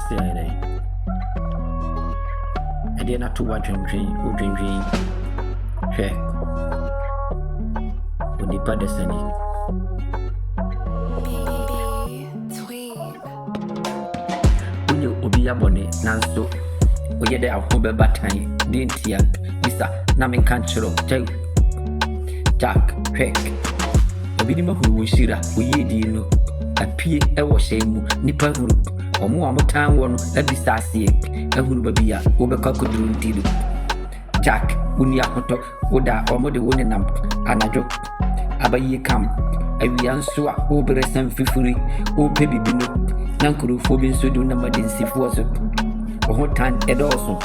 say I did not to watch him dream. Hey, when the pad is any. When you obi abone, Nanso, we get a home battery, didn't hear, Mr. Namin Canchero, Jack, Heck. Obinima who we shira, we dino, a pea, a washing, nipper, or more time one, a bisassi, a hulbabia, overcocked deal. Jack, Unia Hoto, Oda, or Mode Wonenam, and a joke. Abaye come, a wiansua, over a sem fifuri, o baby bino, Nankuru phobin so do number in Sifuaso. A hot time, Ed also.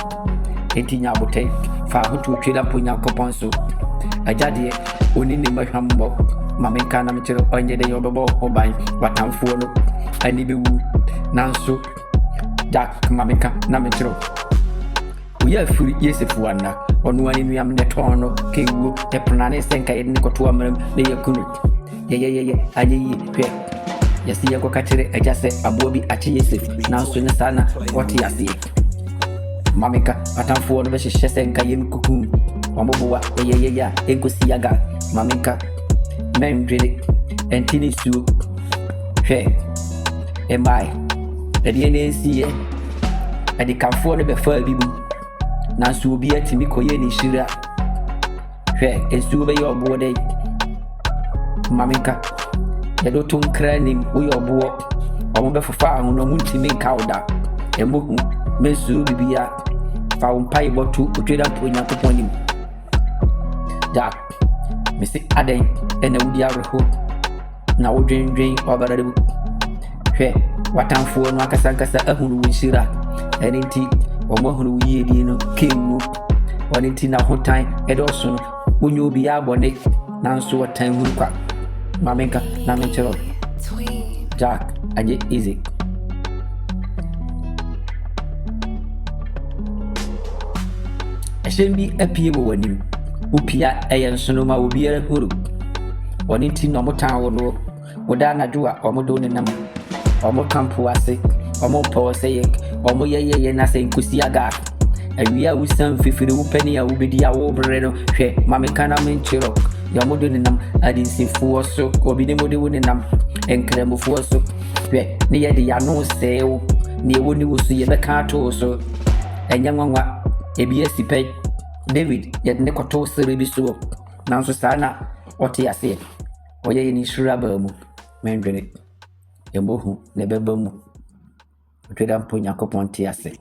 18 year old take, far to trade up on your coponso. A jaddy, only in my humble. Mamma can't material on the day of the ball or by what I'm for. I need you, Nanso, Jack, Mamika, Namitro. We are 3 years if one on one in Yam Netono, King, the Pranani Senka in Nicotuam, the Yakunut. Yeah, I need you. Yes, the Yakocatri, I just said a bobby at Yesif, now soon as Sana, what you see. Mamika, at I'm for the Shesenka in Kukum, Omoboa, yeah, Egusiaga, Mamika. Men drink and tinny soup. Hey, am I? The DNA see it. And they can afford the fur people. Now, so be a Timiko Yeni Shira. Hey, and so be your body. Mamika, the Dotum craning, we are bought. I wonder for far on no multi make out that. And book Messu be a found pie bottle to trade up in a coupon. Jack. Missy Aden and the Woody Hope. Now drain over the book. Hey, what I'm for Nakasankasa, a who will shira, and in tea, or more who ye dino, king, one in tea now time, and also when you be abonate, now so a time will crack. Mamika, Namitero, Jack, and yet easy. I shall be a people when you. Upia ayan sonoma ubiere huru woni ti no motan wo woda na dua omodone nam omo kampo ase omo po sey omo ye na se nkusi aga awia usam fifiri upani ya ubedi ya wo brere no hwe mameka na menchiro ya modone nam adinsifu so obi ne mode woni nam enkremfu so hwe ne ye de ya no sew ne woni wo so ye beka to so enyanwanwa ebi asipe David, yet Nicoto Seribiso, Nanso Sana, what he has said. Oye in Shurabamu, Mandrinik, Yambohu, Nebebamu, Tredam Punyako Pontiase.